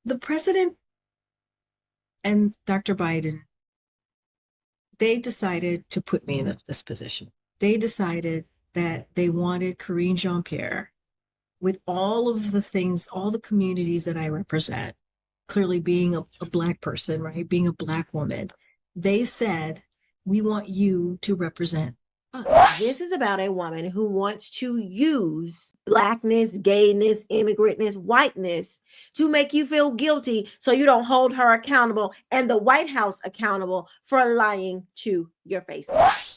The president and Dr. Biden, they decided to put me in this position. They decided that they wanted Karine Jean-Pierre, with all of the things, all the communities that I represent, clearly being a Black person, right? Being a Black woman, they said, we want you to represent us. This is about a woman who wants to use Blackness, gayness, immigrantness, whiteness to make you feel guilty so you don't hold her accountable and the White House accountable for lying to your face.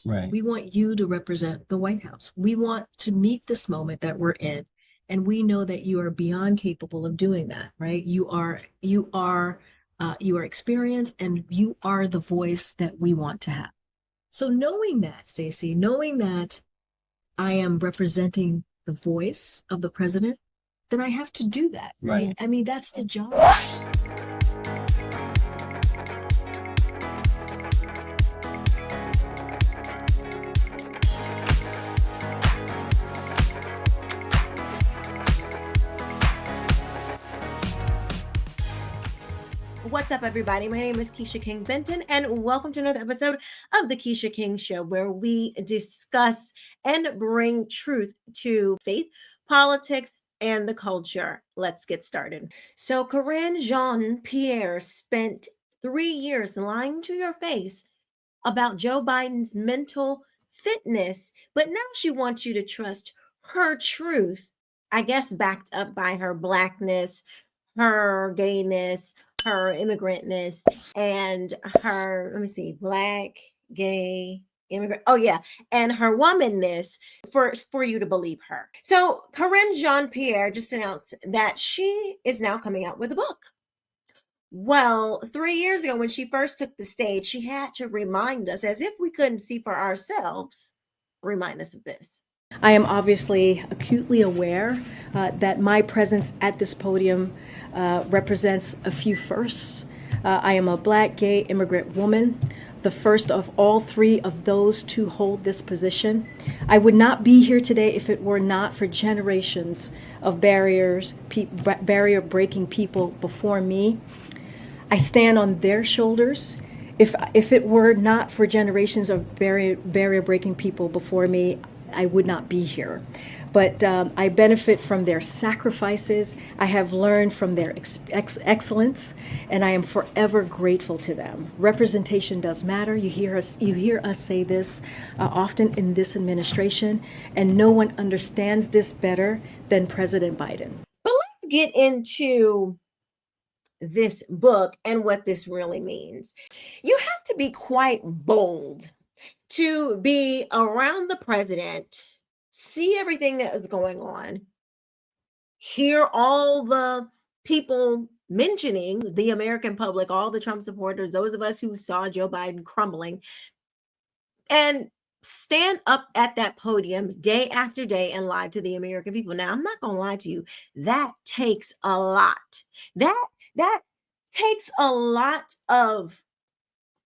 Right. We want you to represent the White House. We want to meet this moment that we're in. And we know that you are beyond capable of doing that, right? You are experienced, and you are the voice that we want to have. So knowing that, Stacey, knowing that I am representing the voice of the president, then I have to do that. Right. I mean, that's the job. What's up, everybody? My name is Quisha King Benton, and welcome to another episode of the Quisha King Show, where we discuss and bring truth to faith, politics, and the culture. Let's get started. So, Karine Jean-Pierre spent 3 years lying to your face about Joe Biden's mental fitness, but now she wants you to trust her truth, I guess backed up by her Blackness, her gayness, her immigrantness, and her, let me see, Black, gay, immigrant, oh yeah, and her womanness for you to believe her. So Karine Jean-Pierre just announced that she is now coming out with a book. Well, 3 years ago when she first took the stage, she had to remind us, as if we couldn't see for ourselves, remind us of this. I am obviously acutely aware that my presence at this podium represents a few firsts. I am a Black, gay, immigrant woman, the first of all three of those to hold this position. I would not be here today if it were not for generations of barrier-breaking people before me. I stand on their shoulders. If it were not for generations of barrier-breaking people before me, I would not be here. But I benefit from their sacrifices. I have learned from their excellence, and I am forever grateful to them. Representation does matter. You hear us say this often in this administration, and no one understands this better than President Biden. But let's get into this book and what this really means. You have to be quite bold to be around the president, see everything that is going on, hear all the people mentioning the American public, all the Trump supporters, those of us who saw Joe Biden crumbling, and stand up at that podium day after day and lie to the American people. Now, I'm not going to lie to you. That takes a lot. That takes a lot of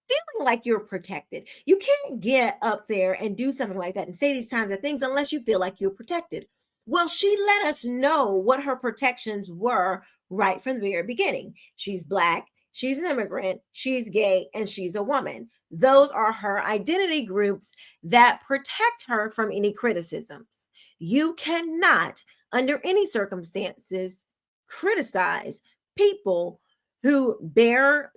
feeling like you're protected. You can't get up there and do something like that and say these kinds of things unless you feel like you're protected. Well, she let us know what her protections were right from the very beginning. She's Black, she's an immigrant, she's gay, and she's a woman. Those are her identity groups that protect her from any criticisms. You cannot, under any circumstances, criticize people who bear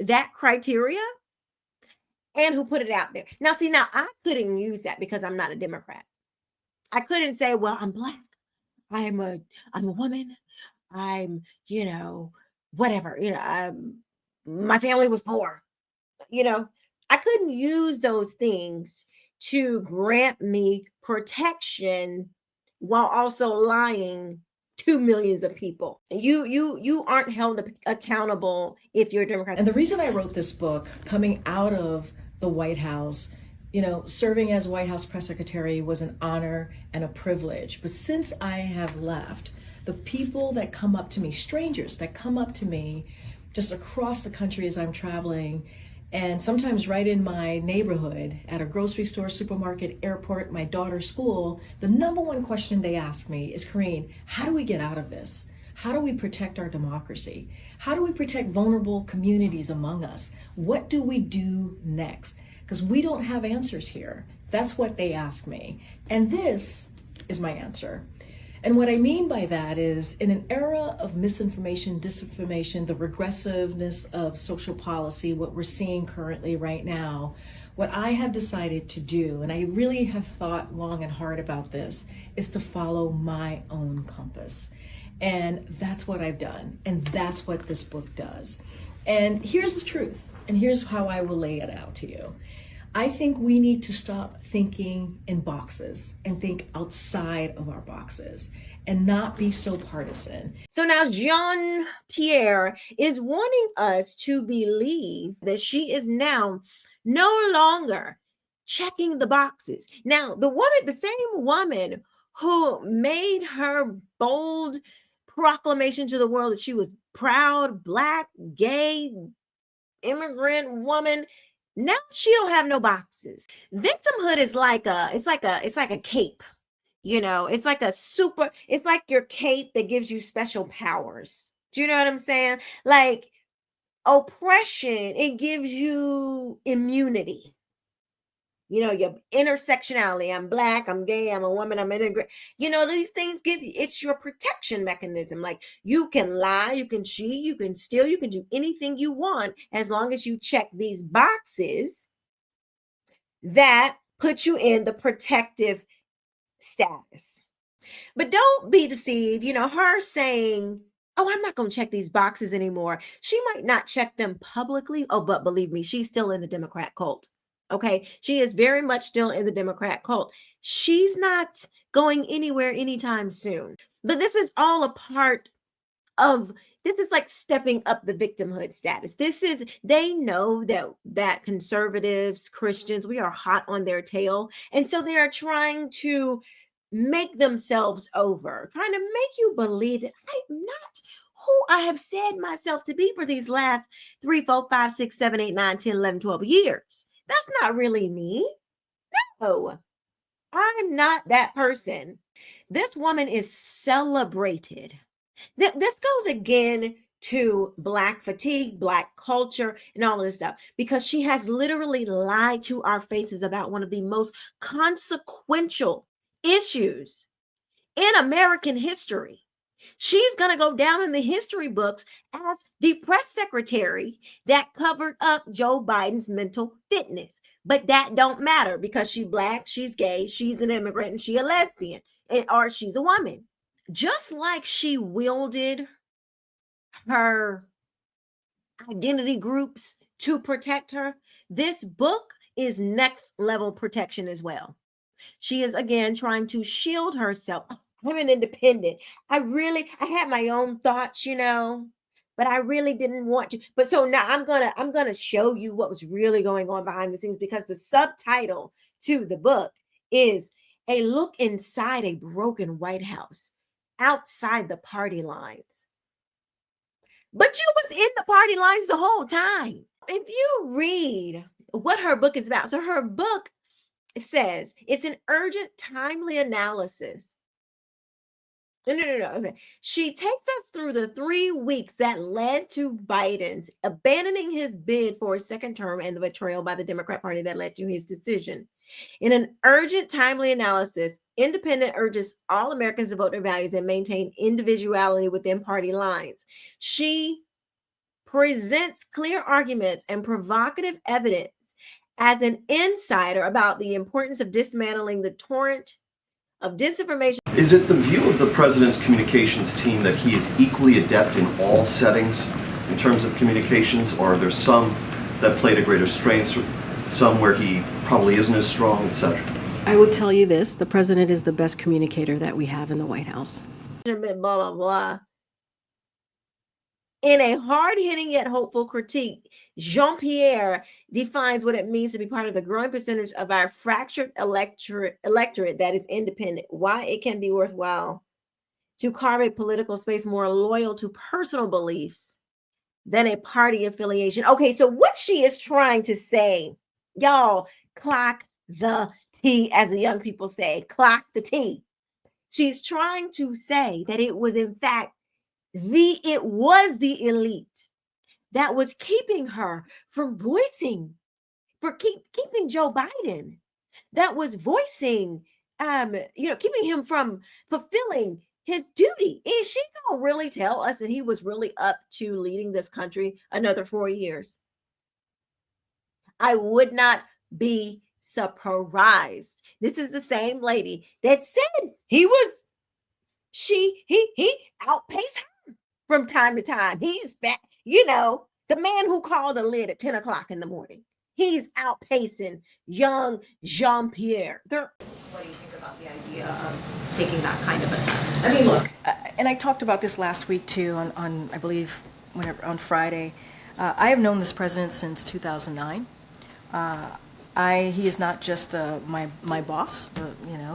that criteria and who put it out there. Now, see, I couldn't use that because I'm not a Democrat. I couldn't say, well, I'm Black. I'm a woman. I'm, whatever, my family was poor. I couldn't use those things to grant me protection while also lying to millions of people. You aren't held accountable if you're a Democrat. And the reason I wrote this book, coming out of the White House, serving as White House press secretary was an honor and a privilege. But since I have left, the people that come up to me, strangers that come up to me just across the country as I'm traveling, and sometimes right in my neighborhood, at a grocery store, supermarket, airport, my daughter's school, the number one question they ask me is, Karine, how do we get out of this? How do we protect our democracy? How do we protect vulnerable communities among us? What do we do next? Because we don't have answers here. That's what they ask me. And this is my answer. And what I mean by that is, in an era of misinformation, disinformation, the regressiveness of social policy, what we're seeing currently right now, what I have decided to do, and I really have thought long and hard about this, is to follow my own compass. And that's what I've done. And that's what this book does. And here's the truth. And here's how I will lay it out to you. I think we need to stop thinking in boxes and think outside of our boxes and not be so partisan. So now Jean-Pierre is wanting us to believe that she is now no longer checking the boxes. Now, the same woman who made her bold proclamation to the world that she was proud, Black, gay, immigrant woman, now she don't have no boxes. Victimhood is like a cape. It's like it's like your cape that gives you special powers. Do you know what I'm saying? Like oppression, it gives you immunity. Your intersectionality. I'm Black, I'm gay, I'm a woman, I'm immigrant. These things it's your protection mechanism. Like you can lie, you can cheat, you can steal, you can do anything you want as long as you check these boxes that put you in the protective status. But don't be deceived. Her saying, oh, I'm not going to check these boxes anymore. She might not check them publicly. Oh, but believe me, she's still in the Democrat cult. Okay. She is very much still in the Democrat cult. She's not going anywhere anytime soon. But this is all a part of, this is like stepping up the victimhood status. They know that conservatives, Christians, we are hot on their tail. And so they are trying to make themselves over, trying to make you believe that I'm not who I have said myself to be for these last 3, 4, 5, 6, 7, 8, 9, 10, 11, 12 years. That's not really me. No, I'm not that person. This woman is celebrated. This goes again to Black fatigue, Black culture, and all of this stuff, because she has literally lied to our faces about one of the most consequential issues in American history. She's going to go down in the history books as the press secretary that covered up Joe Biden's mental fitness. But that don't matter because she's Black, she's gay, she's an immigrant, and she's a lesbian, or she's a woman. Just like she wielded her identity groups to protect her, this book is next level protection as well. She is again trying to shield herself. I'm an independent. I had my own thoughts, but I really didn't want to. But so now I'm gonna show you what was really going on behind the scenes, because the subtitle to the book is A Look Inside a Broken White House, Outside the Party Lines. But you was in the party lines the whole time. If you read what her book is about, so her book says it's an urgent, timely analysis. No. Okay. She takes us through the 3 weeks that led to Biden's abandoning his bid for a second term and the betrayal by the Democrat Party that led to his decision. In an urgent, timely analysis, Independent urges all Americans to vote their values and maintain individuality within party lines. She presents clear arguments and provocative evidence as an insider about the importance of dismantling the torrent of disinformation. Is it the view of the president's communications team that he is equally adept in all settings in terms of communications, or are there some that play to greater strengths, some where he probably isn't as strong, etc.? I will tell you this, the president is the best communicator that we have in the White House. Blah, blah, blah. In a hard-hitting yet hopeful critique, Jean-Pierre defines what it means to be part of the growing percentage of our fractured electorate that is independent, why it can be worthwhile to carve a political space more loyal to personal beliefs than a party affiliation. Okay, so what she is trying to say, y'all, clock the T, as the young people say, clock the T. She's trying to say that it was, in fact, it was the elite that was keeping her from voicing, keeping Joe Biden, that was voicing, keeping him from fulfilling his duty. Is she gonna really tell us that he was really up to leading this country another 4 years? I would not be surprised. This is the same lady that said he outpaced her from time to time. He's back, the man who called a lid at 10 o'clock in the morning. He's outpacing young Jean-Pierre. What do you think about the idea of taking that kind of a test? I mean, look, And I talked about this last week too on I believe on Friday. I have known this president since 2009. He is not just my boss,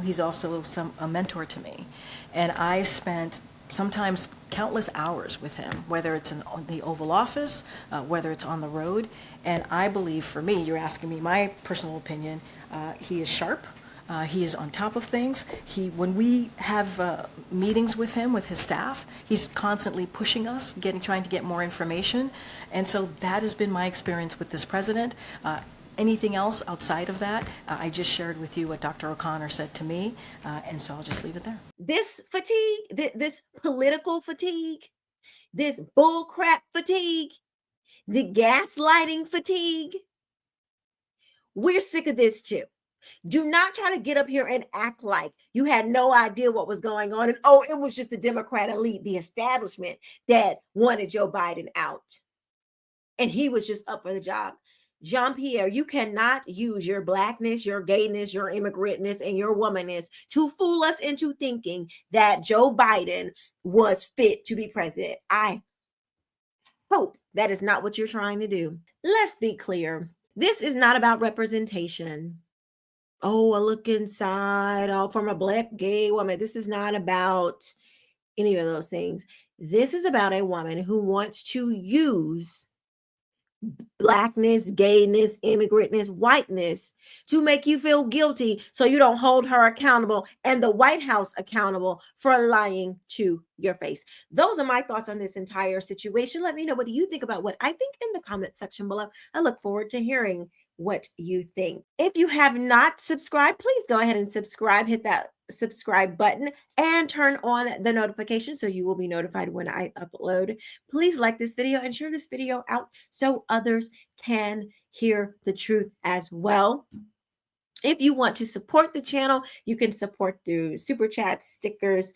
he's also a mentor to me. And I've spent sometimes countless hours with him, whether it's in the Oval Office, whether it's on the road. And I believe, for me, you're asking me my personal opinion, he is sharp. He is on top of things. When we have meetings with him, with his staff, he's constantly pushing us, trying to get more information. And so that has been my experience with this president. Anything else outside of that, I just shared with you what Dr. O'Connor said to me, and so I'll just leave it there. This fatigue, this political fatigue, this bullcrap fatigue, the gaslighting fatigue, we're sick of this too. Do not try to get up here and act like you had no idea what was going on. And it was just the Democrat elite, the establishment that wanted Joe Biden out. And he was just up for the job. Jean-Pierre, you cannot use your blackness, your gayness, your immigrantness, and your womanness to fool us into thinking that Joe Biden was fit to be president. I hope that is not what you're trying to do. Let's be clear. This is not about representation. A look inside, from a black gay woman. This is not about any of those things. This is about a woman who wants to use blackness, gayness, immigrantness, whiteness to make you feel guilty so you don't hold her accountable and the White House accountable for lying to your face. Those are my thoughts on this entire situation. Let me know, what do you think about what I think in the comment section below. I look forward to hearing what you think. If you have not subscribed, please go ahead and subscribe. Hit that subscribe button and turn on the notification so you will be notified when I upload. Please like this video and share this video out so others can hear the truth as well. If you want to support the channel, you can support through super chats, stickers,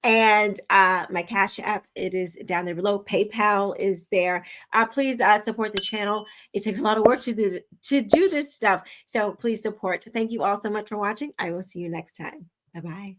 and my Cash App, it is down there below. PayPal is there. Please support the channel. It takes a lot of work to do this stuff. So please support. Thank you all so much for watching. I will see you next time. Bye-bye.